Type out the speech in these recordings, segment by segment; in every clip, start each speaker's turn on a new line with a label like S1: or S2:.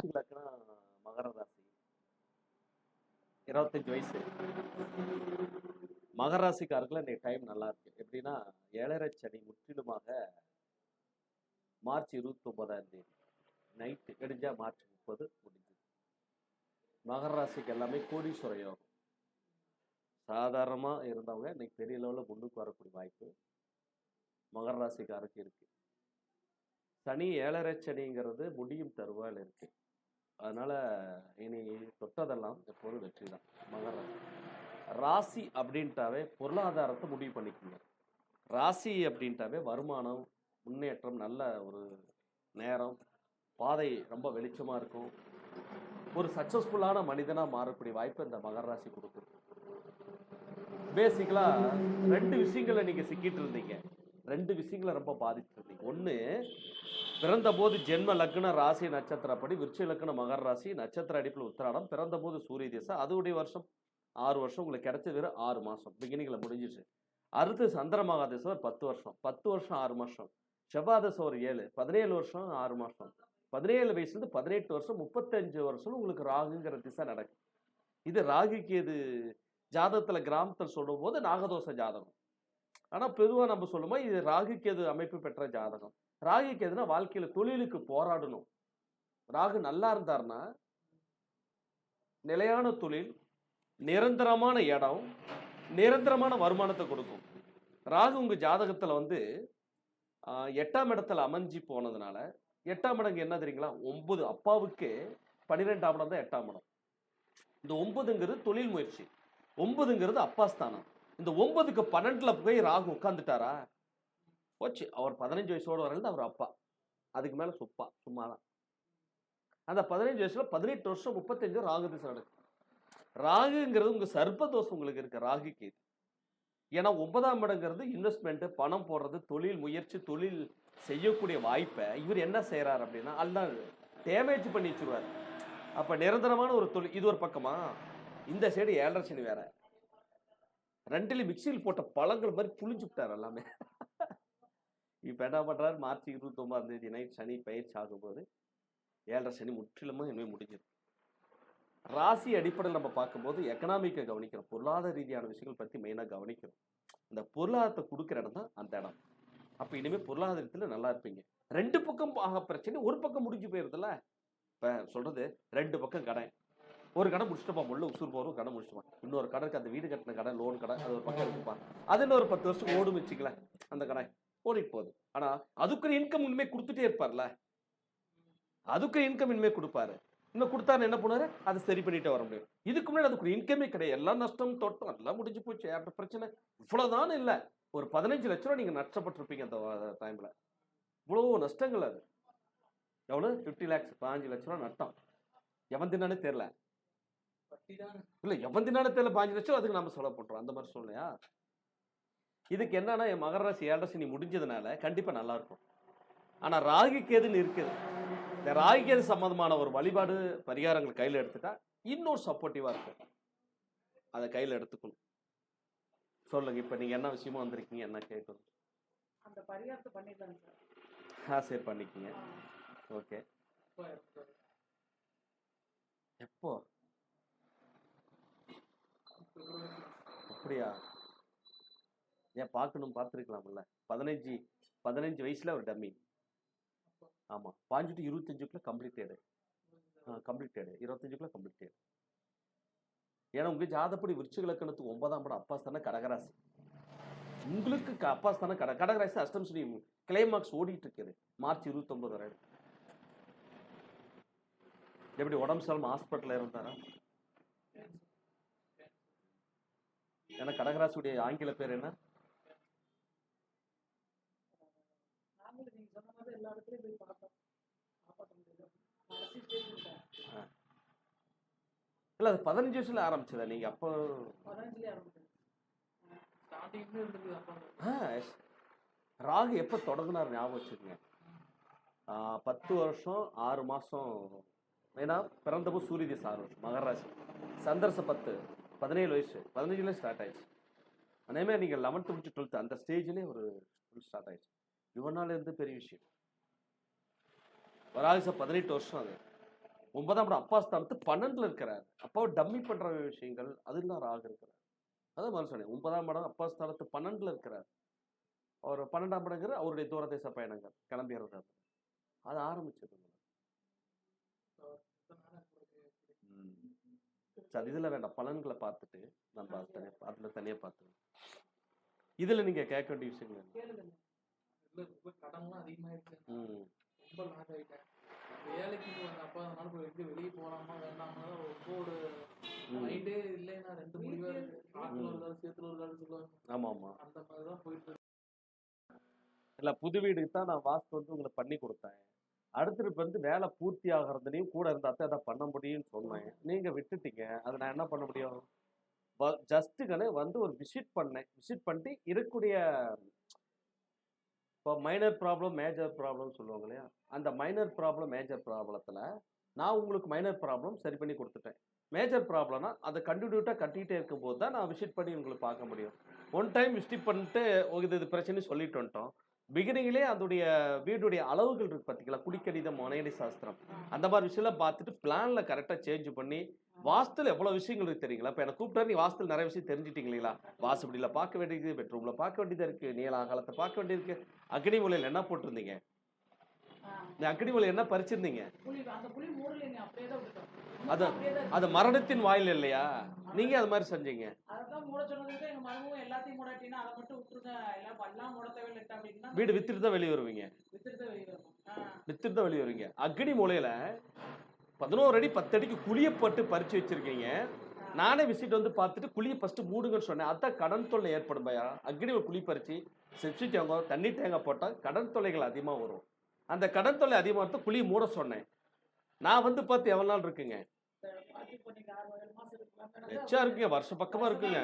S1: விருச்சிகலக்கணா மகர ராசி 25 வயசு. மகர ராசிக்காரர்கள் இன்னைக்கு டைம் நல்லா இருக்கு. எப்படின்னா 7.5 சனி முற்றிலுமாக மார்ச் 29ஆம் தேதி நைட்டு கடிஞ்சா மார்ச் 30 முடிஞ்சது. மகர ராசிக்கு எல்லாமே கோடீஸ்வர யோகம். சாதாரணமா இருந்தவங்க இன்னைக்கு பெரிய லெவலில் முன்னுக்கு வரக்கூடிய வாய்ப்பு மகர ராசிக்காருக்கு இருக்கு. சனி 7.5 சனிங்கிறது முடியும் தருவாயில் இருக்கு. அதனால இனி தொட்டதெல்லாம் எப்போதும் வெற்றி தான். மகர ராசி ராசி அப்படின்ட்டாவே பொருளாதாரத்தை முடிவு பண்ணிக்கோங்க. ராசி அப்படின்ட்டாவே வருமானம், முன்னேற்றம், நல்ல ஒரு நேரம், பாதை ரொம்ப வெளிச்சமாக இருக்கும். ஒரு சக்ஸஸ்ஃபுல்லான மனிதனாக மாறக்கூடிய வாய்ப்பு இந்த மகர ராசி கொடுக்கும். பேசிக்கலாக 2 விஷயங்களை நீங்கள் சிக்கிட்டு இருந்தீங்க. 2 விஷயங்களை ரொம்ப பாதிச்சுட்டு இருந்தீங்க. ஒன்று, பிறந்த போது ஜென்ம லக்ன ராசி நட்சத்திரப்படி விருச்சிக லக்ன மகர ராசி நட்சத்திர அடிப்பில் உத்திராடம், பிறந்த போது சூரிய திசை, அதோடைய வருஷம் 6 வருஷம், உங்களுக்கு கிடைச்சது வெறும் 6 மாதம், பிகினிங்கில் முடிஞ்சிச்சு. அடுத்து சந்திர மகாதேசம் ஒரு 10 வருஷம், 10 வருஷம் 6 மாதம், செவ்வாதசம் ஒரு 7, 17 வருஷம் 6 மாதம், 17 வயசுலேருந்து 18 வருஷம், 35 வருஷம் உங்களுக்கு ராகுங்கிற திசை நடக்கும். இது ராகுக்கு எது ஜாதகத்தில் கிராமத்தில் சொல்லும் போது நாகதோஷ ஜாதகம். ஆனால் பொதுவாக நம்ம சொல்லும்போது இது ராகுக்கு எது அமைப்பு பெற்ற ஜாதகம். ராகுக்கு எதுனா வாழ்க்கையில் தொழிலுக்கு போராடணும். ராகு நல்லா இருந்தார்னா நிலையான தொழில், நிரந்தரமான இடம், நிரந்தரமான வருமானத்தை கொடுக்கும். ராகு உங்க ஜாதகத்துல 8ஆம் இடத்துல அமைஞ்சு போனதுனால, 8ஆம் இடம் என்ன தெரியுங்களா? 9. அப்பாவுக்கு 12ஆம் இடம் தான் 8ஆம் இடம். இந்த 9ங்கிறது தொழில் முயற்சி, 9ங்கிறது அப்பா ஸ்தானம். இந்த 9க்கு 12ல போய் ராகு உட்காந்துட்டாரா போச்சு. அவர் 15 வயசோட வரல அவர் அப்பா, அதுக்கு மேல சும்மாதான். அந்த 15 வயசுல 18 வருஷம் 35 ராகு திசை நடக்கும். ராகுங்கிறது உங்க சர்ப்பதோஷம் உங்களுக்கு இருக்கு. ராகுக்கு ஏன்னா 9ஆம் இடங்கிறது இன்வெஸ்ட்மெண்ட், பணம் போடுறது, தொழில் முயற்சி, தொழில் செய்யக்கூடிய வாய்ப்பை இவர் என்ன செய்யறாரு அப்படின்னா எல்லாம் டேமேஜ் பண்ணி வச்சிருவார். அப்ப நிரந்தரமான ஒரு தொழில் இது ஒரு பக்கமா, இந்த சைடு 7.5 சனி வேற, 2லையும் மிக்சியில் போட்ட பழங்கள் மாதிரி புளிஞ்சு விட்டார் எல்லாமே. இப்ப என்ன பண்றாரு? மார்ச் 29ஆம் தேதி நைட் சனி பயிற்சி ஆகும்போது 7.5 சனி முற்றிலுமா இனிமே முடிஞ்சிடும். ராசி அடிப்படையில் நம்ம பார்க்கும்போது எக்கனாமிக்கை கவனிக்கிறோம், பொருளாதார ரீதியான விஷயங்கள் பற்றி மெயினாக கவனிக்கிறோம். இந்த பொருளாதாரத்தை கொடுக்குற இடம் தான் அந்த இடம். அப்போ இனிமேல் பொருளாதாரத்தில் நல்லா இருப்பீங்க. 2 பக்கம் ஆக பிரச்சனை, ஒரு பக்கம் முடிஞ்சு போயிருதுல்ல. இப்போ சொல்றது 2 பக்கம் கடை, ஒரு கடை முடிச்சுட்டுப்பா, முள்ள உசூர் போகிறோம் கடை முடிச்சுப்பான், இன்னொரு கடைக்கு அந்த வீடு கட்டின கடை, லோன் கடை, அது ஒரு பக்கம் இருக்குப்பா, அது இன்னொரு 10 வருஷம் ஓடும் வச்சுக்கலாம், அந்த கடை ஓடிட்டு போகுது. ஆனால் அதுக்கு இன்கம் இனிமேல் கொடுத்துட்டே இருப்பார்ல, அதுக்கு இன்கம் இனிமேல் கொடுப்பாரு. இன்னும் கொடுத்தாரு என்ன பண்ணுவாரு? அதை சரி பண்ணிட்டு வர முடியும். இதுக்கு முன்னாடி அதுக்கு இன்கமே கிடையாது, எல்லாம் நஷ்டம் தொட்டம் எல்லாம் முடிஞ்சு போச்சு. பிரச்சனை இவ்வளவுதான் இல்லை, ஒரு 15 லட்ச ரூபா நீங்க நஷ்டப்பட்டிருப்பீங்க அந்த டைம்ல. இவ்வளவு நஷ்டங்கள், அது எவ்வளவு? 50 lakhs, 15 லட்ச ரூபா நட்டம். எவன் தின்னானே தெரியல, இல்ல எவன் தின்னானே தெரியல, 15 லட்சம் அதுக்கு நம்ம செலவு பண்றோம். அந்த மாதிரி சொல்லலையா? இதுக்கு என்னன்னா என் மகர ராசி 7.5 சனி முடிஞ்சதுனால கண்டிப்பா நல்லா இருக்கும். ஆனா ராகு கேதுன்னு இருக்குது. இந்த ராகு கேது சம்பந்தமான ஒரு வழிபாடு பரிகாரங்கள் கையில் எடுத்துட்டா இன்னொரு சப்போர்ட்டிவா இருக்கும். அதை கையில் எடுத்துக்கணும். சொல்லுங்க, இப்ப நீங்க என்ன விஷயமா வந்திருக்கீங்க, என்ன கேட்கணும்?
S2: அந்த பரிகாரத்தை பண்ணிடலாம் சார்.
S1: சரி பண்ணிக்கீங்க. ஓகே, எப்போ? அப்படியா? ஏன் பார்க்கணும், பார்த்துருக்கலாம்ல. 15 வயசுல ஒரு டம்மி. ஆமா, 15 to 25க்குள்ள கம்ப்ளீட்டடு. 25க்குள்ள கம்ப்ளீட்டடு. ஏன்னா உங்க ஜாதப்படி விருச்சிக லக்னத்துக்கு 9ஆம் இடம் அப்பா ஸ்தானம் கடகராசி, உங்களுக்கு அப்பா ஸ்தானம் கடகராசி, அஷ்டம் சனி கிளைமாக்ஸ் ஓடிட்டு இருக்குது மார்ச் 29 வரை. எப்படி உடம்பு சரியில்லாம ஹாஸ்பிட்டல்ல இருந்தாரா? ஏன்னா கடகராசியுடைய ஆங்கில பேர் என்ன?
S2: நீங்க சொன்ன மாதிரி எல்லா இடத்துலயும் போய் பார்த்தோம்,
S1: இல்ல அது 15 வயசுல ஆரம்பிச்சதா? நீங்க அப்போ
S2: 15ல ஆரம்பிச்சது.
S1: ராகு எப்ப தொடங்கினார் ஞாபகம் வச்சுக்கோங்க. 10 வருஷம் 6 மாசம். ஏன்னா பிறந்தபோது சூரிய திசை 6 வருஷம், மகர ராசி சந்தர்ச 10, 17 வயசு, 15ல ஸ்டார்ட் ஆயிடுச்சு. அதேமாதிரி நீங்கள் 11th முடிச்சு 12th அந்த ஸ்டேஜ்லேயே ஒரு ஃபுல் ஸ்டார்ட் ஆயிடுச்சு. இவனால இருந்து பெரிய விஷயம். ராகு 18 வருஷம், அது 9ஆம் இடம் அப்பா ஸ்தானத்து 12ல இருக்கிறார். அப்பாவை டம்மி பண்ற விஷயங்கள் அதெல்லாம் ராகு இருக்கிறார். அதான் முதல்ல சொன்னேன். 9ஆம் இடம் அப்பா ஸ்தானத்து 12ல இருக்கிறார். அவர் 12ஆம் இடங்கிற அவருடைய தூரதேச பயணங்கள் கிளம்பிடுறது. அது ஆரம்பிச்சது. சரி, இதுல வேண்டாம். பலன்களை பார்த்துட்டு நம்ம அதுல தனியா பார்த்துக்கலாம். இதுல நீங்க கேட்க வேண்டிய விஷயங்கள்
S2: கேளுங்க. ரொம்ப கடன்லாம் அதிகமாயிடுச்சு. ரொம்ப லாஸ் ஆயிட்டேன். வேலைக்கு வந்த அப்பா அதனால போய் எங்க வெளியே போகலாமா வேண்டாமா ரொம்ப ஒரு மைண்டே இல்லைன்னா 2 முடிவா இருக்கு. காட்டுல ஒரு கால் சேத்துல ஒரு கால் சொல்லுவாங்க.
S1: ஆமா ஆமா.
S2: அந்த மாதிரி தான் போயிட்டு இருக்கு.
S1: இல்ல, புது வீடுக்கு தான் நான் வாஸ்து வந்து உங்களுக்கு பண்ணி கொடுத்தேன். அடுத்து வந்து வேலை பூர்த்தி ஆகிறதுலையும் கூட இருந்தா தான் அதை பண்ண முடியும்னு சொன்னேன். நீங்க விட்டுட்டீங்க. அதை நான் என்ன பண்ண முடியும்? ஜஸ்ட்டுக்கனே வந்து ஒரு விசிட் பண்ணேன். விசிட் பண்ணிட்டு இருக்கக்கூடிய இப்போ மைனர் ப்ராப்ளம் மேஜர் ப்ராப்ளம் சொல்லுவாங்க இல்லையா, அந்த மைனர் ப்ராப்ளம் மேஜர் ப்ராப்ளத்தில் நான் உங்களுக்கு மைனர் ப்ராப்ளம் சரி பண்ணி கொடுத்துட்டேன். மேஜர் ப்ராப்ளம்னா அதை கண்டினியூட்டாக கட்டிகிட்டே இருக்கும்போது தான் நான் விசிட் பண்ணி உங்களுக்கு பார்க்க முடியும். ஒன் டைம் விசிட் பண்ணிட்டு இது பிரச்சனை சொல்லிட்டு வந்துட்டோம். பிகினிங்லேயே அதோடைய வீடுடைய அளவுகள் இருக்கு பார்த்தீங்களா, குடிக்கடிதம் மனையடி சாஸ்திரம் அந்த மாதிரி விஷயம்லாம் பார்த்துட்டு பிளானில் கரெக்டாக சேஞ்ச் பண்ணி வாஸ்துல எவ்வளோ விஷயங்கள் இருக்கு தெரியுங்களா. இப்போ எனக்கு கூப்பிட்டா நீ வாஸ்துல நிறைய விஷயம் தெரிஞ்சிட்டீங்க இல்லைங்களா. வாசுபடியில் பார்க்க வேண்டியது, பெட்ரூமில் பார்க்க வேண்டியதாக இருக்குது, நீல காலத்தை பார்க்க வேண்டியிருக்கு. அக்னி மூலையில் என்ன போட்டிருந்தீங்க? இந்த அக்னி மூலையில் என்ன பறிச்சிருந்தீங்க? அது அது மரணத்தின் வாயில் இல்லையா, நீங்க அது மாதிரி செஞ்சீங்க. வீடு வித்துட்டு தான் வெளியே வருவீங்க. வித்துட்டு தான் வெளியே வருவீங்க. அக்னி மூலையில 11 அடி 10 அடிக்கு குழிய போட்டு பறிச்சு வச்சிருக்கீங்க. நானே விசிட் வந்து பார்த்துட்டு குழியை ஃபர்ஸ்ட் மூடுங்கன்னு சொன்னேன். அதான் கடன் தொல்லை ஏற்படும் பயா. அக்னி ஒரு குழி பறிச்சு செப்சி தேங்காய் தண்ணி தேங்காய் போட்டால் கடன் தொல்லைகள் அதிகமாக வரும். அந்த கடன் தொல்லை அதிகமாக இருந்தால் குழியை மூட சொன்னேன். நான் வந்து பார்த்து எவ்வளோ நாள் இருக்குங்க? எச்சா இருக்குங்க, வருஷ பக்கமா இருக்குங்க.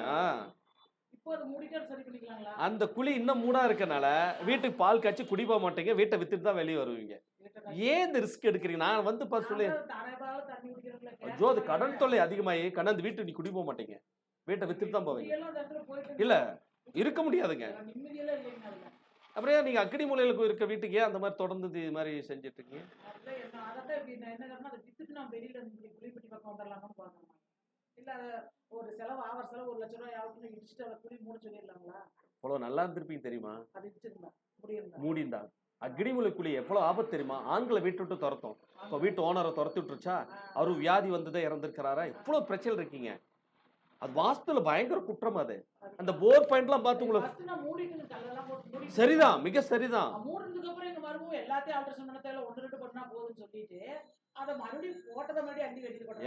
S1: அந்த குழி இன்னும் மூடா இருக்கனால வீட்டுக்கு பால் காய்ச்சி குடி போக மாட்டீங்க, வீட்டை வித்துட்டு தான் வெளியே வருவீங்க. ஏன் இந்த ரிஸ்க் எடுக்கிறீங்க? நான் வந்து பார்த்து சொல்லி ஐயோ அது கடன் தொல்லை அதிகமாகி கடந்து வீட்டு நீ குடி போக மாட்டீங்க, வீட்டை வித்துட்டு தான் போவீங்க. இல்ல இருக்க முடியாதுங்க. அப்புறம் நீங்க அக்னி மூலையில இருக்க வீட்டுக்கு ஏன் அந்த மாதிரி தொடர்ந்து இது மாதிரி செஞ்சுட்டு இருக்கீங்க? அவ்வளவு நல்லா இருந்திருப்பீங்க தெரியுமா? மூடிந்தா அக்னி மூலை குழி எவ்வளவு ஆபத்து தெரியுமா? ஆண்களை வீட்டு விட்டு துரத்தும். இப்போ வீட்டு ஓனரை துரத்தி விட்டுருச்சா, அவரு வியாதி வந்ததே இறந்துருக்கிறாரா, இவ்வளவு பிரச்சனை இருக்கீங்க. அது வாஸ்துல பயங்கர குற்றம். அது அந்த போர் பாயிண்ட்லாம் பார்த்து உங்களுக்கு சரிதான், மிக சரிதான்.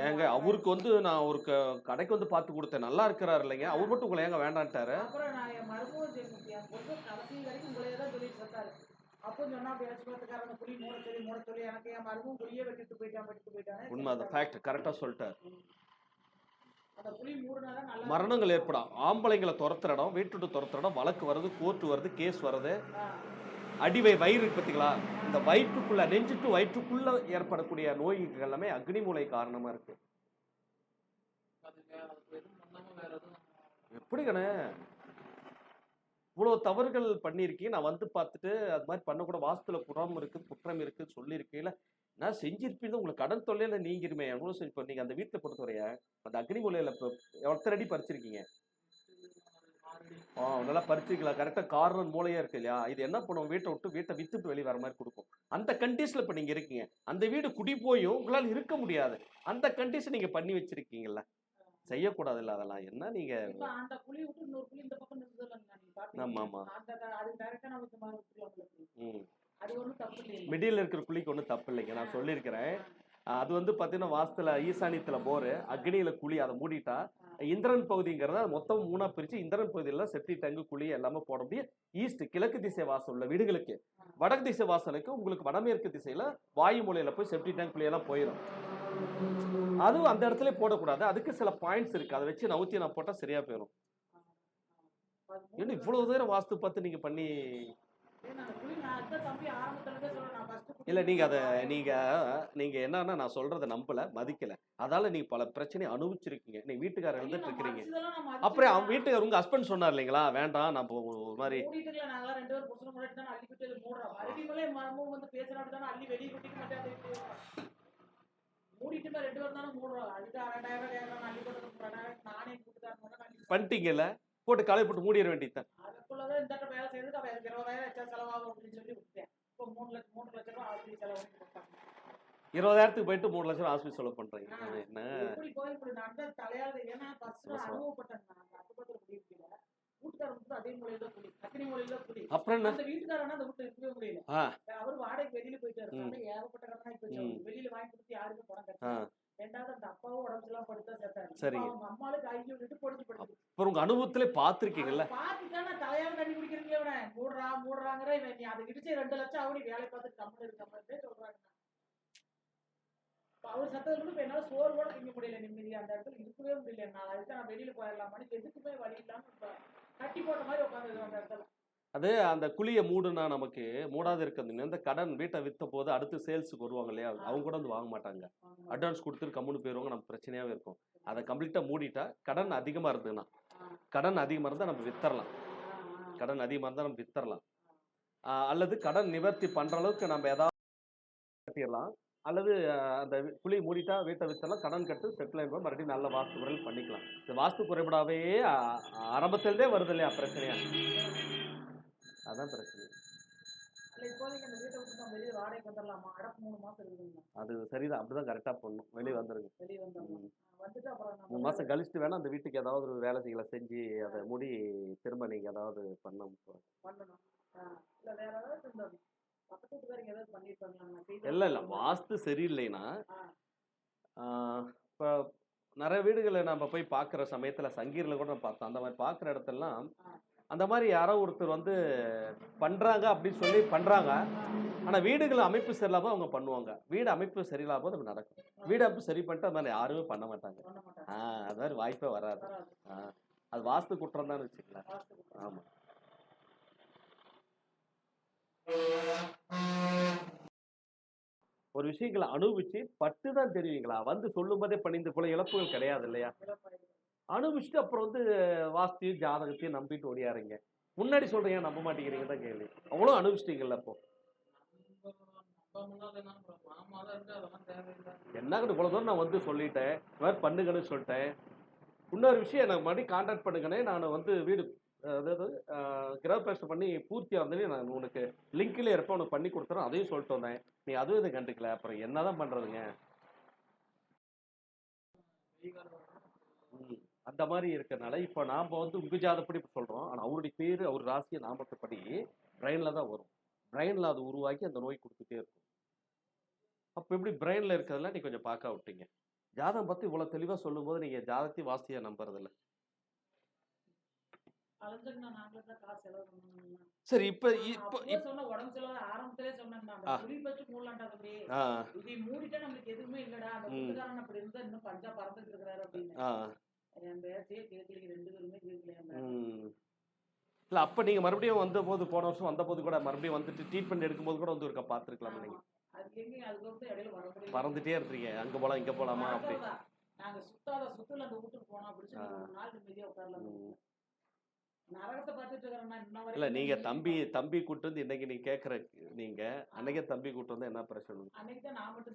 S1: ஏங்க அவருக்கு வந்து நான் ஒரு கடைக்கு வந்து பார்த்து கொடுத்தேன், நல்லா இருக்கிறாரு இல்லைங்க, அவர் மட்டும் உங்களை ஏங்க வேண்டான்ட்டாரு? உண்மை, அந்த ஃபேக்ட் கரெக்டா சொல்லிட்டாரு. மரணங்கள் ஏற்படும். ஆம்பளைங்களை துரத்துற இடம், வீட்டு துரத்துற இடம், வழக்கு வருது, கோர்ட்டு வருது, கேஸ் வருது. அடிவை வயிறு பார்த்தீங்களா, இந்த வயிற்றுக்குள்ள நெஞ்சுட்டு வயிற்றுக்குள்ள ஏற்படக்கூடிய நோய்கள் எல்லாமே அக்னி மூலை காரணமா இருக்கு. எப்படிங்கண்ணே இவ்வளவு தவறுகள் பண்ணியிருக்கீங்க? நான் வந்து பார்த்துட்டு அது மாதிரி பண்ணக்கூட, வாஸ்துல குற்றம் இருக்கு குற்றம் இருக்கு சொல்லியிருக்கீங்கள, நான் செஞ்சிருப்பீங்க. உங்களுக்கு கடன் தொல்லையில நீங்கிருமே. எவ்வளவு செஞ்சு நீங்க அந்த வீட்டை பொறுத்தவரைய அந்த அக்னி மூலையில எத்தனை அடி பறிச்சிருக்கீங்க? நல்லா பறிச்சிருக்கலாம். கரெக்டா கார்னர் மூலையா இருக்கு இல்லையா, இது என்ன பண்ணுவோம், வீட்டை வித்துட்டு வெளியே வர மாதிரி கொடுக்கும். அந்த கண்டிஷன்ல இப்ப நீங்க இருக்கீங்க. அந்த வீடு குடி போயும் உங்களால இருக்க முடியாது. அந்த கண்டிஷன் நீங்க பண்ணி வச்சிருக்கீங்கல்ல, செய்யக்கூடாது இல்ல அதெல்லாம். என்ன நீங்க ஆமா ஆமா மிடில் இருக்கிற குழிக்கு ஒன்றும் தப்பு இல்லைங்க, நான் சொல்லியிருக்கிறேன். அது வந்து பார்த்தீங்கன்னா வாஸ்துல ஈசானியத்துல போரு, அக்னியில குழி, அதை மூடிட்டா இந்திரன் பகுதிங்கிறத மொத்தம் 3ஆ பிரிச்சு இந்திரன் பகுதியில் செப்டி டேங்கு குழி எல்லாமே போட முடியும். ஈஸ்ட் கிழக்கு திசை வாசல் உள்ள வீடுகளுக்கு, வடக்கு திசை வாசலுக்கு உங்களுக்கு வடமேற்கு திசையில வாயு மூலையில போய் செப்டி டேங்க் குழியெல்லாம் போயிடும். அதுவும் அந்த இடத்துல போடக்கூடாது, அதுக்கு சில பாயிண்ட்ஸ் இருக்கு, அதை வச்சு நவுத்தி நான் போட்டா சரியா போயிடும். ஏன்னா இவ்வளவு தூரம் வாஸ்து பார்த்து நீங்க பண்ணி இல்ல, நீங்க அதை நீங்க என்னன்னா நான் சொல்றதை நம்பல, மதிக்கல, அதால நீங்க பல பிரச்சனை அனுபவிச்சிருக்கீங்க. நீங்க வீட்டுக்காரர் இருந்துட்டு இருக்கிறீங்க. அப்புறம் அவன் வீட்டுக்காரர் உங்க ஹஸ்பண்ட் சொன்னார் இல்லைங்களா, வேண்டாம் நான் ஒரு மாதிரி
S2: தானே மூடுறோம். அதுக்கு 2000 கேட்கறான், அள்ளி போட்டு 2000 நானே கூட்டுக்காரன்
S1: பண்ணிட்டீங்கல்ல, போட்டு காலை போட்டு மூடிட வேண்டியதுதான்.
S2: அதுக்குள்ளதான் இந்த வேலை செய்யறதுக்கு அவன் எனக்கு 20,000 எச்சா செலவாகும் அப்படின்னு சொல்லி விட்டேன். இப்போ 3 லட்சம் ரூபாய் ஆஸ்பத்திரி செலவு பண்ணி கொடுத்தாங்க.
S1: 20,000க்கு போயிட்டு 3 லட்சம் ஹாஸ்பிட்டல் செலவு பண்றீங்க. அது என்ன
S2: எப்படி போய் இப்படி நடந்த தலையாவது? ஏன்னா ஃபர்ஸ்ட் அனுபவப்பட்டேன் நான். அந்த அக்கப்பத்துல முடியல. வீட்டுக்காரர் வந்து அதே முறையில குடி, அக்னி முறையில குடி.
S1: அப்புறம் என்ன?
S2: அந்த வீட்டுக்காரனா அந்த வீட்டுல இருக்கவே முடியல. அவர் வாடகைக்கு வெளியில போயிட்டாரு. ஏகப்பட்ட கடனா போயிட்டாரு. வெளியில வாங்கி கொடுத்து யாருக்கும் பணம் கட்டல. ரெண்டாவது அந்த அப்பாவும் உடம்பு எல்லாம் படுத்தா செத்தாரு.
S1: சரி,
S2: அவங்க அம்மாளுக்கு ஐயோ விட்டு பொடிச்சு படுத்து.
S1: அப்புறம் உங்க அனுபவத்திலே பாத்திருக்கீங்கல்ல?
S2: பாத்துட்டானா தலையாவது தண்ணி குடிக்கிறீங்களே அவனை மூடுறாங்கிற இவன். நீ அதை இடிச்சு 2 லட்சம் அவனி வேலை பார்த்துட்டு கம்மனே சொல்றாங்க. அவர் சத்தத்தை கூட என்னால சோறு கூட திங்க முடியல, நிம்மதியா அந்த இடத்துல இருக்கவே முடியல. நான் அதுக்கு நான் வெளியில போயிடலாமான்னு எதுக்குமே வழி இல்லாம கட்டி போட்ட மாதிரி உட்காந்து அந்த இடத்துல.
S1: அது அந்த குழியை மூடுனா நமக்கு மூடாது இருக்கிறது. இந்த கடன் வீட்டை வித்த போது அடுத்து சேல்ஸுக்கு வருவாங்க இல்லையா, அவங்க கூட வந்து வாங்க மாட்டாங்க. அட்வான்ஸ் கொடுத்துட்டு கம்முன்னு போயிருவாங்க, நம்ம பிரச்சனையாவே இருக்கும். அதை கம்ப்ளீட்டா மூடிட்டா கடன் அதிகமா இருந்ததுன்னா, கடன் அதிகமா இருந்தா நம்ம வித்தரலாம். கடன் அதிகமா இருந்தா நம்ம வித்தரலாம். அல்லது கடன் நிவர்த்தி பண்ற அளவுக்கு நம்ம ஏதாவது கட்டிடலாம். அல்லது அந்த குழி மூடிட்டா வீட்டை வித்தரலாம், கடன் கட்டு செட்டில் ஆகிடும், மறுபடியும் நல்ல வாஸ்து முறையில் பண்ணிக்கலாம். இந்த வாஸ்து குறைபாடாவே ஆரம்பத்திலே வருது இல்லையா பிரச்சனையா? அதான் பிரச்சனை. அது சரிதான், அப்படிதான் கரெக்டா பண்ணணும். வெளியே வந்துருங்க. 3 மாசம் கழிச்சுட்டு வேணா அந்த வீட்டுக்கு ஏதாவது ஒரு வேலைகளை செஞ்சு அதை மூடி திரும்ப நீங்க ஏதாவது பண்ணணும். இல்ல இல்ல, வாஸ்து சரியில்லைன்னா இப்போ நிறைய வீடுகளை நம்ம போய் பார்க்குற சமயத்துல சங்கீரில் கூட நம்ம பார்த்தோம். அந்த மாதிரி பார்க்குற இடத்துலலாம் அந்த மாதிரி யாரோ ஒருத்தர் வந்து பண்றாங்க அப்படின்னு சொல்லி பண்றாங்க. ஆனா வீடுகள் அமைப்பு சரியில்லாம அவங்க பண்ணுவாங்க. வீடு அமைப்பு சரியில்லாம போது அது நடக்கும். வீடு அமைப்பு சரி பண்ணிட்டு அது மாதிரி யாருமே பண்ண மாட்டாங்க. அது மாதிரி வாய்ப்பே வராது. அது வாஸ்து குற்றம் தான் வச்சுக்கலாம். ஆமா. ஒரு விஷயங்களை அனுபவிச்சு பட்டு தான் தெரியுங்களா? வந்து சொல்லும் போதே பணிந்து போல இழப்புகள் கிடையாது இல்லையா? அனுபவிச்சுட்டு அப்புறம் வந்து வாஸ்தையும் ஜாதகத்தையும் நம்பிட்டு ஓடியாருங்க. முன்னாடி சொல்றீங்க நம்ப மாட்டேங்கிறீங்க தான் கேள்வி. அவ்வளோ அனுபவிச்சிட்டீங்கல்ல அப்போ. என்னங்கன்னு இவ்வளோ தூரம் நான் வந்து சொல்லிட்டேன், இந்த மாதிரி பண்ணுங்கன்னு சொல்லிட்டேன். இன்னொரு விஷயம், எனக்கு மறுபடியும் கான்டாக்ட் பண்ணுங்கன்னே நான் வந்து வீடு அதாவது கிரகப்பிரவேசம் பண்ணி பூர்த்தி வந்தே நான் உனக்கு லிங்க்லேயே இருப்பேன், உனக்கு பண்ணி கொடுத்துறேன், அதையும் சொல்லிட்டு வந்தேன். நீ அதுவும் இதை கண்டுக்கல, அப்புறம் என்னதான் பண்றதுங்க? அந்த மாதிரி இருக்கிறதுனால இப்போ நாம் வந்து உங்க ஜாதப்படி சொல்கிறோம். ஆனால் அவருடைய பேர் அவர் ராசியை நாமத்தைப்படி பிரெயினில் தான் வரும். பிரெயினில் அது உருவாக்கி அந்த நோய் கொடுத்துட்டே இருக்கும். அப்போ எப்படி பிரெயினில் இருக்கிறதெல்லாம் நீ கொஞ்சம் பார்க்க விட்டீங்க. ஜாதகம் பற்றி இவ்வளோ தெளிவாக சொல்லும்போது நீங்கள் ஜாதகத்தை வாசியை நம்புறதில்ல. சரி, இப்போ இப்போ
S2: உடம்பு செலவு ஆரம்பத்திலே சொன்னாங்க. மூடிட்டா நம்மளுக்கு எதுவுமே இல்லடா, அந்த வீட்டுக்காரன் அப்படி இருந்தா இன்னும் பஞ்சா பறந்துட்டு இருக்கிறாரு அப்படின்னு.
S1: இல்ல அப்ப நீங்க மறுபடியும் வந்த போது, போன வருஷம் வந்த போது கூட மறுபடியும் வந்துட்டு ட்ரீட்மெண்ட் எடுக்கும்போது கூட வந்து ஒருக்கா பார்த்துருக்கலாம். நீங்க பறந்துட்டே இருக்கீங்க, அங்க போலாம் இங்க போலாமா அப்படி.
S2: நாங்க சுத்தாத சுத்துல அந்த வீட்டுக்கு போனோம் அப்படி சொல்லி ஒரு நாள் நிம்மதியா உட்காரலாம். நரகத்தை பார்த்துட்டு இருக்கிறேன்னா
S1: இல்ல, நீங்க தம்பி கூட்டு வந்து இன்னைக்கு நீங்க கேட்கற நீங்க அன்னைக்கே தம்பி கூட்டு வந்து என்ன பிரச்சனை?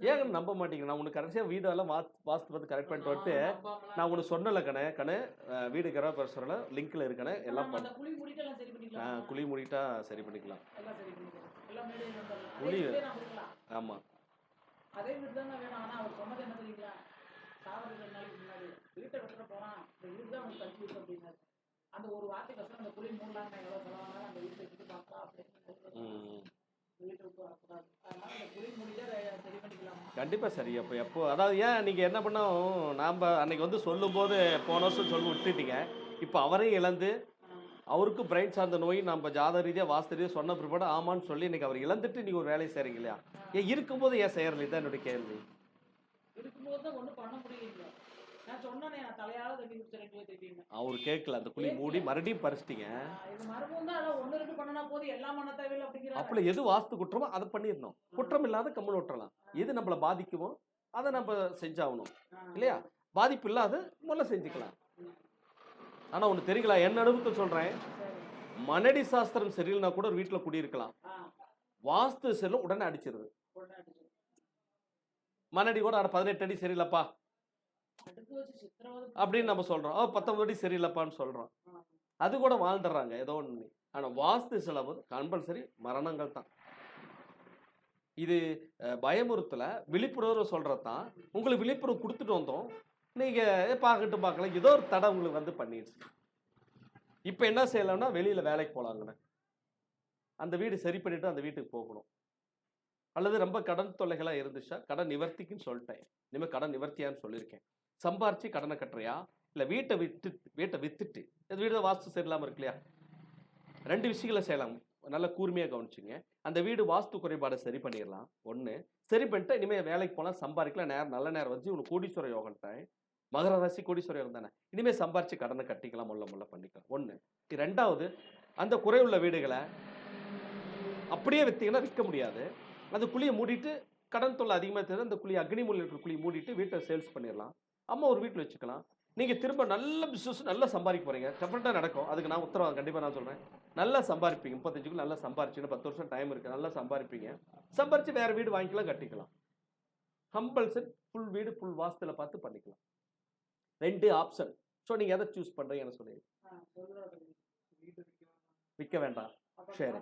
S1: ஏன் நம்ப மாட்டீங்க? நான் உனக்கு கடைசியா வீடெல்லாம் வாஸ்து பார்த்து கரெக்ட் பண்ணிட்டு வந்துட்டு நான் உனக்கு சொன்னல கணே வீடு கிரக பிரச்சனை லிங்க்ல இருக்கனே எல்லாம் குழி மூடிட்டா சரி பண்ணிக்கலாம். குழி ஆமா
S2: அதே வீடு தான் வேணும். ஆனா அவர் சொன்னது என்ன தெரியுங்களா? சாவதுக்கு 2 நாளைக்கு முன்னாடி வீட்டை வெட்ட போறான், இந்த வீடு தான் உங்களுக்கு கட்டி விட்டு அப்படின்னாரு. அந்த ஒரு வார்த்தைக்கு அப்புறம் அந்த குழி மூடலாங்க, எவ்வளவு செலவானாலும் அந்த வீட்டை விட்டு பார்க்கலாம் அப்படின்னு வீட்டை விட்டு வரக்கூடாது. அதனால அந்த குழி மூடிதான் சரி பண்ணிக்கலாம்.
S1: கண்டிப்பா சரி. அப்போ எப்போ அதாவது ஏன் நீங்க என்ன பண்ணோம், நாம அன்னைக்கு வந்து சொல்லும் போது போன வருஷம் சொல்லி விட்டுட்டீங்க. இப்போ அவரையும் இழந்து அவருக்கும் பிரெயின் சார்ந்த நோய் நம்ம ஜாத ரீதியாக வாஸ்து ரீதியாக சொன்ன பிற்பாடு ஆமான்னு சொல்லி இன்னைக்கு அவர் இழந்துட்டு நீங்கள் ஒரு வேலையை செய்கிறீங்க இல்லையா? ஏன் இருக்கும்போது ஏன் செய்யறது? தான் என்னுடைய கேள்வி.
S2: இருக்கும்போது தான் ஒன்றும் பண்ண முடியல. நான் சொன்னேனே, நான் தலையால தண்ணி குடிச்சிருக்கேன்.
S1: அவர் கேட்கல, அந்த குழி மூடி மறுபடியும் பறிச்சிட்டீங்க.
S2: இது மறுபடியும் தான் 1-2 பண்ணனா போது எல்லாம் பண்ண தேவையில்லை அப்படிங்கிற.
S1: அப்படி எது வாஸ்து குற்றமோ அதை பண்ணிடணும். குற்றம் இல்லாத கம்முன்னு விட்டுறலாம். எது நம்மளை பாதிக்குமோ அதை நம்ம செஞ்சாகணும் இல்லையா? பாதிப்பு இல்லாத முதல்ல செஞ்சுக்கலாம். ஆனா ஒண்ணு தெரியுங்களா, என்ன அனுபவத்தை சொல்றேன், மனடி சாஸ்திரம் சரியில்லைனா கூட ஒரு வீட்டுல குடியிருக்கலாம், வாஸ்து சரியில்லை உடனே அடிச்சிருது. மனடி கூட 18 அடி சரியில்லப்பா,
S2: அடுப்பு வச்சு சித்திரவதை
S1: அப்படின்னு நம்ம சொல்றோம். 19 அடி சரியில்லைப்பான்னு சொல்றோம். அது கூட வாழ்ந்துடுறாங்க ஏதோ ஒண்ணு. ஆனா வாஸ்து செலவு கம்பல்சரி மரணங்கள் தான். இது பயமுறுத்தல, விழிப்புணர்வு சொல்றது தான். உங்களுக்கு விழிப்புணர்வு கொடுத்துட்டு வந்தோம். நீங்க பார்க்கட்டும் பார்க்கலாம். ஏதோ ஒரு தடை உங்களுக்கு வந்து பண்ணிடுச்சு. இப்போ என்ன செய்யலாம்னா வெளியில வேலைக்கு போலாங்கண்ணே. அந்த வீடு சரி பண்ணிட்டு அந்த வீட்டுக்கு போகணும். அல்லது ரொம்ப கடன் தொல்லைகளா இருந்துச்சா கடன் நிவர்த்திக்குன்னு சொல்லிட்டேன். இனிமேல் கடன் நிவர்த்தியான்னு சொல்லியிருக்கேன். சம்பாரிச்சு கடனை கட்டுறியா, இல்லை வீட்டை வித்துட்டு இந்த வீடு வாஸ்து சரியில்லாமல் இருக்கு இல்லையா, 2 விஷயங்களை செய்யலாம். நல்ல கூர்மையாக கவனிச்சுங்க. அந்த வீடு வாஸ்து குறைபாடை சரி பண்ணிடலாம். ஒன்று சரி பண்ணிட்டு இனிமேல் வேலைக்கு போகலாம், சம்பாதிக்கலாம். நல்ல நேரம் வந்து உனக்கு கோடீஸ்வர யோகன்ட்டேன். மகர ராசி கோடீஸ்வர யோகம் தானே. இனிமேல் சம்பாரிச்சு கடனை கட்டிக்கலாம், முள்ள பண்ணிக்கலாம். ஒன்று. 2வது, அந்த குறையுள்ள வீடுகளை அப்படியே விற்றீங்கன்னா விற்க முடியாது. அந்த குழியை மூடிட்டு கடன் தொல்லை அதிகமாக தெரியுது, அந்த குழி அக்னிமூலையில் இருக்கிற குழியை மூடிட்டு வீட்டை சேல்ஸ் பண்ணிடலாம். அம்மா ஒரு வீட்டில் வச்சுக்கலாம். நீங்கள் திரும்ப நல்ல பிஸ்னஸ் நல்லா சம்பாதிக்க போகிறீங்க. டெஃபினட்டாக நடக்கும். அதுக்கு நான் உத்தரவாதம் கண்டிப்பாக நான் சொல்கிறேன். நல்லா சம்பாதிப்பீங்க. 35க்குள்ள நல்லா சம்பாரிச்சிங்கன்னா 10 வருஷம் டைம் இருக்குது. நல்லா சம்பாதிப்பீங்க. சம்பாரித்து வேறு வீடு வாங்கிக்கலாம், கட்டிக்கலாம். கம்பல்சரி ஃபுல் வீடு ஃபுல் வாஸ்துல பார்த்து பண்ணிக்கலாம். 2 ஆப்ஷன். ஸோ நீங்கள் எதை சூஸ் பண்ணுறீங்கன்னு சொல்லி விற்க வேண்டாம். சரி,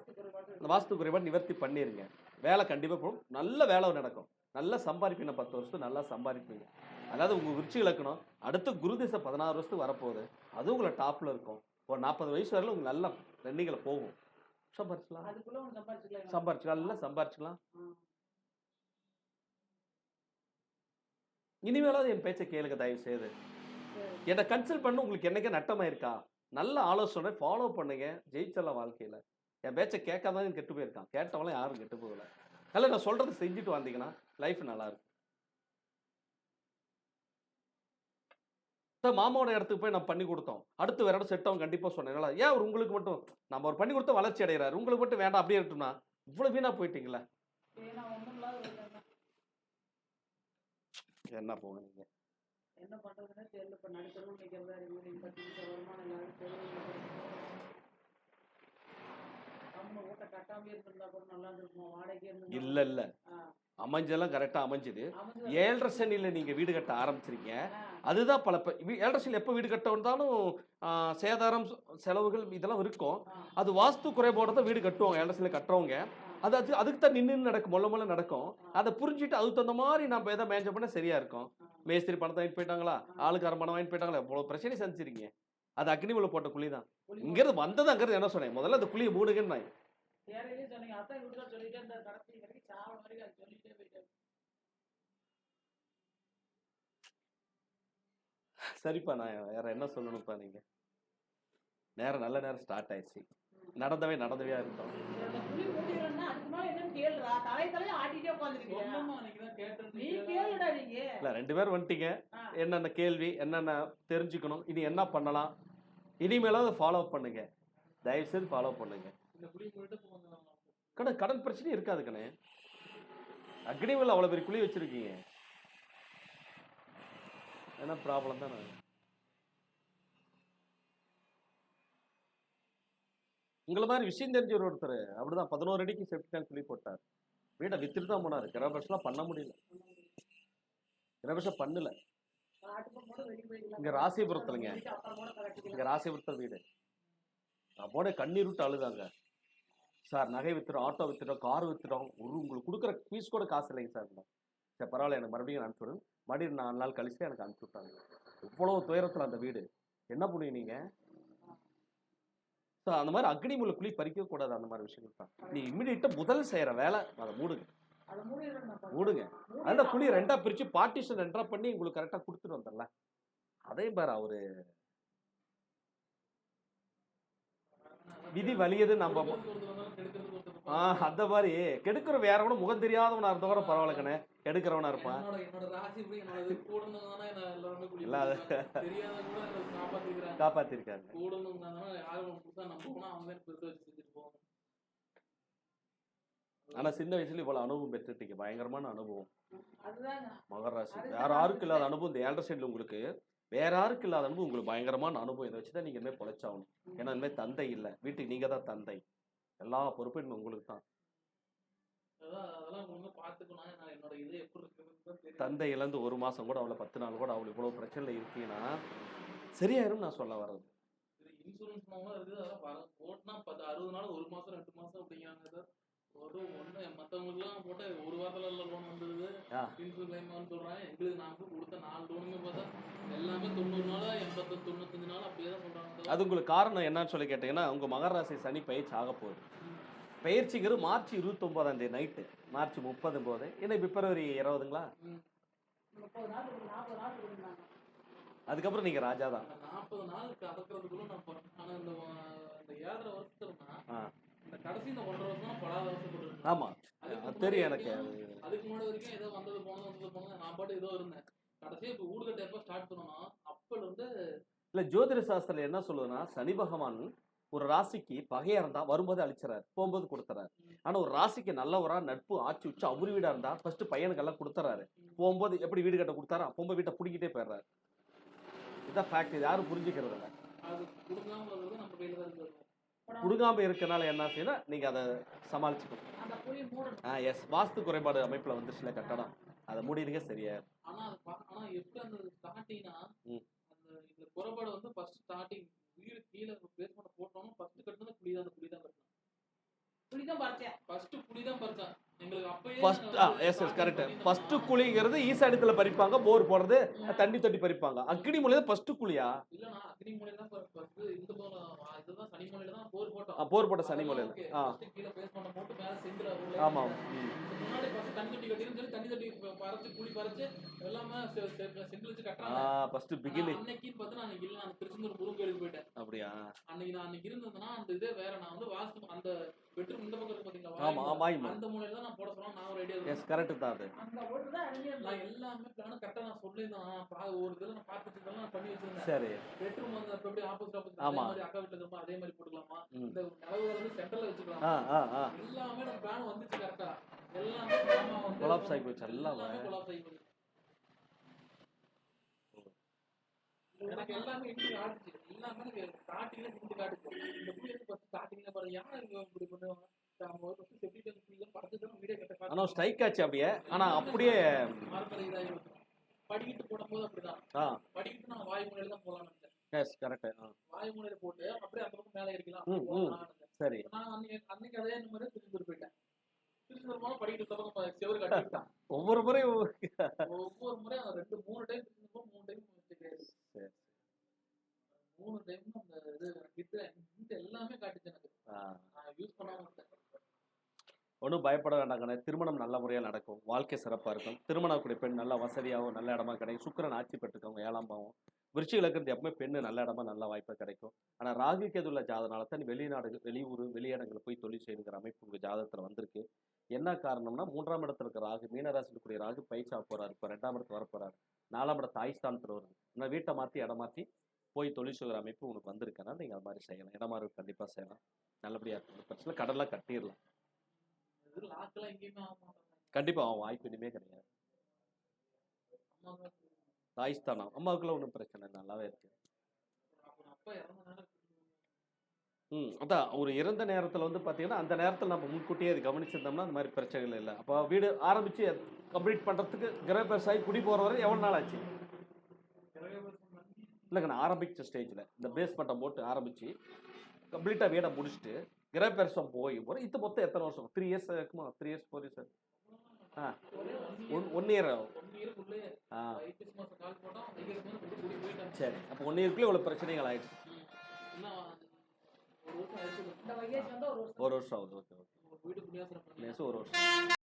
S1: அந்த வாஸ்து குறைபாடு நிவர்த்தி பண்ணிடுங்க. வேலை கண்டிப்பாக போகும். நல்ல வேலை நடக்கும். நல்லா சம்பாதிப்பீங்க. 10 வருஷத்துக்கு நல்லா சம்பாதிப்பீங்க. அதாவது உங்கள் விருச்சி இலக்கணம் அடுத்து குருதிசை 16 வருஷத்துக்கு வரப்போகுது. அதுவும் உங்களை டாப்பில் இருக்கும். ஒரு 40 வயசு வரையிலும் உங்களுக்கு நல்ல ரெண்டிங்களை போகும். சம்பாரிச்சிக்கலாம், நல்லா சம்பாரிச்சிக்கலாம். இனிமேலாவது என் பேச்சை கேளுங்க தயவு செய்து. என்னை கன்சல்ட் பண்ண உங்களுக்கு என்னைக்கே நட்டமாயிருக்கா, நல்ல ஆலோசனை ஃபாலோ பண்ணுங்க, ஜெயிச்சலாம் வாழ்க்கையில். என் பேச்சை கேட்காதான் கெட்டு போயிருக்கான். கேட்டவங்களாம் யாரும் கெட்டு போகல. அதில் நான் சொல்றது செஞ்சுட்டு வந்தீங்கன்னா லைஃப் நல்லா இருக்கும். மாமாவோட இடத்துக்கு போய் நம்ம பண்ணி கொடுத்தோம். அடுத்து வேற இடம் செட் ஆகும் கண்டிப்பாக சொன்னேன். ஏன் அவர் உங்களுக்கு மட்டும் நம்ம ஒரு பண்ணி கொடுத்தா வளர்ச்சி அடைகிறாரு, உங்களுக்கு மட்டும் வேண்டாம் அப்படியே இருக்குன்னா இவ்வளோ வீணா போயிட்டீங்களா? என்ன போங்க நீங்க
S2: என்ன பண்றதுன்னு தெரியல. இப்ப நடுத்தரவு நிக்கிறதா இருக்கு. 10 வருமானம் எல்லாரும் அவங்க ஓட்ட கட்டாமே இருந்திருந்தா கூட நல்லா இருக்கும். வாடகை இருந்து
S1: இல்ல அமைஞ்செல்லாம் கரெக்டா அமைஞ்சுது. 7.5 சனியில் நீங்க வீடு கட்ட ஆரம்பிச்சிருக்கீங்க. அதுதான் பல 7.5 சனியில் எப்போ வீடு கட்ட வந்தாலும் சேதாரம் செலவுகள் இதெல்லாம் இருக்கும். அது வாஸ்து குறைபாடு தான் வீடு கட்டுவாங்க. 7.5 சனியில் கட்டுறவங்க அதுக்கு தான் நின்று நடக்கும், மொல்ல நடக்கும். அதை புரிஞ்சுட்டு அதுக்கு தகுந்த மாதிரி நம்ம எதை மேனேஜ் பண்ண சரியா இருக்கும். மேஸ்திரி பணத்தை வாங்கிட்டு போயிட்டாங்களா, ஆளுக்கார பணம் வாங்கிட்டு போயிட்டாங்களா, இவ்வளவு பிரச்சனை சந்திச்சிருக்கீங்க. அது அக்னி உள்ள போட்ட குழி தான். இங்கிருந்து வந்தது அங்கிறது என்ன சொன்னேன், முதல்ல அந்த குழியை மூடுங்கன்னு. சரிப்பா, நான் வேற என்ன சொல்லணும்ப்பா. நீங்க நேரம் நல்ல நேரம் ஸ்டார்ட் ஆயிடுச்சு. நடந்தவையா இருந்தோம். இல்ல 2 பேர் வந்துட்டீங்க. என்னென்ன கேள்வி என்னென்ன தெரிஞ்சுக்கணும், இனி என்ன பண்ணலாம், இனிமேலாவது ஃபாலோ பண்ணுங்க. தயவு செய்து ஃபாலோ பண்ணுங்க. கடன் பிரச்சனை இருக்காது கண்ணே. அக்னிவில் அவ்வளவு பெரிய குழி வச்சிருக்கீங்க, என்ன ப்ராப்ளம் தானே. உங்களை மாதிரி விஷயம் தெரிஞ்ச ஒருத்தர் அப்படிதான் 11 அடிக்கு செப்டி டேங்க் குழி போட்டார். வீட்டை வித்துட்டு தான் போனாரு. கிரகபட்சம்லாம் பண்ண முடியல. கிரகபட்சம் பண்ணல. இங்க ராசிபுரத்துலங்க, இங்க ராசிபுரத்துல வீடு. நான் போன கண்ணீர் விட்டு அழுதாங்க. சார் நகை வித்துறோம், ஆட்டோ வித்துறோம், கார் வித்துறோம், உங்களுக்கு கொடுக்குற ஃபீஸ் கூட காசு இல்லைங்க சார். சரி பரவாயில்ல, எனக்கு மறுபடியும் அனுப்பிச்சுடுங்க. மறுபடியும் 4 நாள் கழிச்சு எனக்கு அனுப்பிச்சு விட்டாங்க. இவ்வளவு துயரத்தில் அந்த வீடு என்ன பண்ணுவீங்க நீங்க? அந்த மாதிரி அக்னி முள்ள குழி பறிக்க கூடாது. அந்த மாதிரி விஷயங்கள் தான் நீ இம்மிடியேட்டா முதல் செய்யற வேலை. அதை மூடுங்க. அந்த குழி 2ஆ பிரிச்சு பார்ட்டிஷன் 2ஆ பண்ணி உங்களுக்கு கரெக்டா கொடுத்துட்டு வந்துடல. அதே பாரு அவரு விதி வலியது. நம்ம அந்த மாதிரி கெடுக்கிற வேற கூட முகம் தெரியாதவனா இருந்த கூட பரவாயில்லக்கண்ணே, கெடுக்கிறவனா இருப்பான். காப்பாத்திருக்காரு. ஆனா சின்ன வயசுல இவ்வளவு அனுபவம் பெற்றுட்டீங்க, பயங்கரமான அனுபவம். மகர ராசி வேற யாருக்கு இல்லாத அனுபவம் இந்த 7.5 சைடுல உங்களுக்கு வேற யாருக்கு இல்லாத அனுபவம் உங்களுக்கு பயங்கரமான அனுபவம். இதை வச்சுதான் நீங்க இனிமேல் பொழைச்சாகணும். ஏன்னா இனிமேல் தந்தை இல்லை, வீட்டுக்கு நீங்க தான் தந்தை. எல்லா பொறுப்பும் உங்களுக்கு தான்.
S2: அதெல்லாம் ஒழுங்கா பார்த்துக்கணும். நான் என்னோட இது எப்படி இருக்குதுன்னு தான் தெரியும்.
S1: தந்தை இழந்து 1 மாசம் கூட அவ்வளோ 10 நாள் கூட அவ்வளோ இவ்வளோ பிரச்சனையில் இருக்கீங்கன்னா சரியாயிரும் நான் சொல்ல வர்றது.
S2: இன்சூரன்ஸ் இருக்குது. அதெல்லாம் போட்டுனா 60 நாள் 1 மாசம் 2 மாசம் அப்படிங்கிறாங்க சார். ஒரு ஒன்று மற்றவங்களுக்குலாம் போட்டு ஒரு வாரத்தில் லோன் வந்துடுது.
S1: ஆ
S2: இன்சூரன்ஸ் கிளைம் சொல்கிறாங்க. எங்களுக்கு நாங்கள் கொடுத்த 4 லோனுமே பார்த்தா எல்லாமே 90 நாள் 80 95 நாள் அப்படியே தான் சொல்கிறாங்க.
S1: அது உங்களுக்கு காரணம் என்னன்னு சொல்லி கேட்டிங்கன்னா உங்கள் மகர ராசி சனி பயிற்சி ஆக போகுது. பயிற்சிங்கிறது மார்ச் 29ஆம் தேதி நைட்டு, மார்ச் 30 போது என்ன பிப்ரவரி 20ங்களா?
S3: 30 நாள் 40 நாள் இருந்தாங்க.
S1: அதுக்கப்புறம் நீங்கள் ராஜா தான்.
S2: 40 நாளுக்கு அடக்கிறதுக்குள்ள நான் ஆனால் இந்த 7.5 வருஷத்துலனா
S1: ஆ
S2: இந்த கடைசி இந்த 1.5 வருஷம் நான் படாத வருஷப்பட்டு.
S1: ஆமாம் அது தெரியும் எனக்கு.
S2: அதுக்கு முன்னாடி வரைக்கும் ஏதோ வந்தது போனது நான் பாட்டு ஏதோ இருந்தேன். கடைசியாக இப்போ ஊடுகட்ட எப்போ ஸ்டார்ட் பண்ணணும் அப்போ வந்து
S1: இல்லை ஜோதிட சாஸ்திரத்தில் என்ன சொல்லுதுன்னா சனி பகவான் ஒரு ராசிக்கு பகையா இருந்தா வரும்போது அழிச்சிடறாரு, போகும்போது கொடுத்துறாரு. ஆனா ஒரு ராசிக்கு நல்லவரா நட்பு ஆட்சி உச்சு அவரு வீடா இருந்தா ஃபர்ஸ்ட் பையனுக்கெல்லாம் கொடுத்துறாரு, போகும்போது எப்படி வீடு கட்ட கொடுத்தாரா போகும்போது வீட்டை பிடிக்கிட்டே போயிடுறாரு. இதான் ஃபேக்ட். இது யாரும் புரிஞ்சுக்கிறது இல்லை.
S2: அது கொடுக்காம இருக்கிறது நம்ம கையில் தான் இருக்குது.
S1: கொடுக்காம இருக்கனால என்ன செய்யணும், நீங்க அதை சமாளிச்சுக்கணும்.
S3: அந்த குழி மூடணும்.
S1: எஸ், வாஸ்து குறைபாடு அமைப்புல வந்துச்சுல கட்டடம், அதை மூடிருக்க சரியா.
S2: ஆனா எப்படி அந்த ஸ்டார்டிங்னா
S1: ம்.
S2: அந்த இந்த குறைபாடு வந்து ஃபர்ஸ்ட் ஸ்டார்டிங் வீடு கீழே பேஸ்மெண்ட் போட்டோம்னா ஃபர்ஸ்ட் கட்டினது புளி தான் கட்டணும்.
S3: குழி தான் பறிச்சேன்.
S2: ஃபர்ஸ்ட் புளி தான் பறிச்சேன். எங்களுக்கு அப்பயே
S1: first yes yes correct. First குழிங்கிறது ஈசாடியத்துல பறிப்பாங்க, போர் போடுறது தண்ணி தொட்டி பறிப்பாங்க. அக்னி மூலையில ஃபர்ஸ்ட் குழியா?
S2: இல்லனா அக்னி மூலையில தான் ஃபர்ஸ்ட் இந்த இதுதான் சனி மூலையில தான் போர் போட்டோம்.
S1: போர் போட்ட சனி மூலையில.
S2: ஃபர்ஸ்ட் கீழ பேஸ்மெண்ட் போட்டு மேல செங்கல் உள்ள.
S1: ஆமா.
S2: முன்னாடி ஃபர்ஸ்ட் தண்ணி தொட்டி கட்டிருந்து சொல்லி தண்ணி தொட்டி பறிச்சு குழி பறிச்சு எல்லாமே செங்கல் வச்சு கட்டறாங்க.
S1: First beginning.
S2: அன்னைக்கு பார்த்தா நான் இல்ல நான் திருச்செந்தூர் முருகேலுக்கு போயிட்டேன்.
S1: அப்படியா?
S2: அன்னைக்கு இருந்ததுனா அந்த இதே வேற. நான் வந்து வாஸ்து அந்த பெட்ரூம் இந்த பக்கம் இருக்கு பாத்தீங்களா?
S1: ஆமா ஆமா.
S2: அந்த மூலையில தான் நான் போட சொன்னா நான் ஒரு ஐடியா.
S1: எஸ் கரெக்ட் தான். அது
S3: அந்த ஓட்டு தான் அங்கே
S2: நான் எல்லாமே பிளான் கரெக்டா நான் சொல்லிருந்தேன். ஒரு இதெல்லாம் நான் பார்த்துட்டு இதெல்லாம் நான் பண்ணி வச்சிருந்தேன்.
S1: சரி.
S2: பெட்ரூம் வந்து அப்படி ஆப்போசிட் அதே மாதிரி அக்கா வீட்டுல இருக்கமா அதே மாதிரி போட்டுக்கலாமா, இந்த கதவு வந்து சென்டர்ல வச்சுக்கலாமா, எல்லாமே நம்ம பிளான் வந்துச்சு கரெக்டா. எல்லாமே பிளான் வந்து
S1: கொலாப்ஸ் ஆகி போச்சு. எல்லாமே
S2: கொலாப்ஸ் ஆகி போச்சு. எனக்கு எல்லாமே இன்டி காட்டுச்சு. எல்லாமே எனக்கு ஸ்டார்டிங்ல இன்டி காட்டுச்சு. இந்த வீடியோ பார்த்து ஸ்டார்டிங்ல பாரு யார் இப்படி பண்ணுவாங்க. நம்ம ஒரு ஃபர்ஸ்ட் செப்டி டேங்க் ஃபுல்லா பறந்துட்டு வீடியோ கட்ட
S1: ஆனா ஸ்ட்ரைக் ஆச்சு அப்படியே. ஆனா அப்படியே
S2: மரத்துல இதாகி படிக்கிட்டு போடும்போது அப்படிதான். படிக்கிட்டு நான் வாய் மூலையில தான் போலாம்னு நினைச்சேன்.
S1: Yes correct.
S2: வாய் மூலையில போட்டு அப்படியே அந்த பக்கம் மேலே ஏறிக்கலாம்.
S1: சரி.
S2: நான் அன்னைக்கு அதே மாதிரி திருச்செந்தூர் போயிட்டேன். திருச்செந்தூர் போனா படிக்கிட்டு பக்கம் செவரு கட்டிட்டான்.
S1: ஒவ்வொரு முறையும்
S2: 3 டைம் திருச்செந்தூர் 3 டைம் கிடையாது. 3 டைம் அந்த இது கிட்ட எல்லாமே காட்டுச்சு எனக்கு. நான் யூஸ் பண்ணாம இருந்தேன்.
S1: ஒன்றும் பயப்பட வேண்டாங்கண்ணே. திருமணம் நல்ல முறையாக நடக்கும், வாழ்க்கை சிறப்பாக இருக்கும். திருமணக்கூடிய பெண் நல்ல வசதியாகவும் நல்ல இடமா கிடைக்கும். சுக்கிரன் ஆட்சி பெற்றுக்கவங்க 7ஆம் பாவம். விருச்சிக லக்னத்துக்கு எப்பவுமே பெண்ணு நல்ல இடமா நல்ல வாய்ப்பாக கிடைக்கும். ஆனால் ராகு கேதுள்ள ஜாதனால தான் வெளிநாடு வெளியூர் வெளியிடங்களை போய் தொழில் செய்யணுங்கிற அமைப்பு உங்கள் ஜாதகத்தில் வந்திருக்கு. என்ன காரணம்னா 3ஆம் இடத்துல இருக்க ராகு, மீனராசியில் கூடிய ராகு பயிற்சியாக போறாரு. இப்போ 2ஆம் இடத்துல வரப்போறாரு. 4ஆம் இடத்து ஆயுஸ்தானத்தில் வருது. ஆனால் வீட்டை மாற்றி இடம் மாற்றி போய் தொழில் செய்கிற அமைப்பு உங்களுக்கு வந்திருக்குன்னா நீங்கள் அது மாதிரி செய்யலாம். இடமாறு கண்டிப்பாக செய்யலாம். நல்லபடியாக இருக்கும். பிரச்சனை கடலாம் கட்டிடலாம்.
S2: லாக்கெல்லாம் எங்கேயுமே ஆக மாட்டாங்க.
S1: கண்டிப்பா அவன் வாய்ப்பு இனிமே கிடையாது. தாய்ஸ்தானம் அம்மாவுக்குள்ள ஒன்றும் பிரச்சனை நல்லாவே இருக்கு. அதான் ஒரு இறந்த நேரத்தில் வந்து பார்த்தீங்கன்னா அந்த நேரத்தில் நம்ம முன்கூட்டியே அது கவனிச்சிருந்தோம்னா அந்த மாதிரி பிரச்சனைகள் இல்லை. அப்போ வீடு ஆரம்பித்து கம்ப்ளீட் பண்ணுறதுக்கு கிரகப்பிரசாயி குடி போகிற வரை எவ்வளோ நாள் ஆச்சு? இல்லைங்க நான் ஆரம்பித்த ஸ்டேஜில் இந்த பேஸ்மெண்ட்டை போட்டு ஆரம்பித்து கம்ப்ளீட்டாக வீடை முடிச்சுட்டு கிரகப்பிரசம் போய் போகிற இது மொத்தம் எத்தனை வருஷம்? 3 இயர்ஸ் இருக்குமா? 3 இயர்ஸ் 4 இயர்ஸ்? 1 இயர் ஆகும். சரி, அப்போ 1 இயருக்குள்ளே இவ்வளோ பிரச்சனைகள் ஆயிடுச்சு. ஒரு வருஷம் ஆகுது. Okay okay. 1 வருஷம்.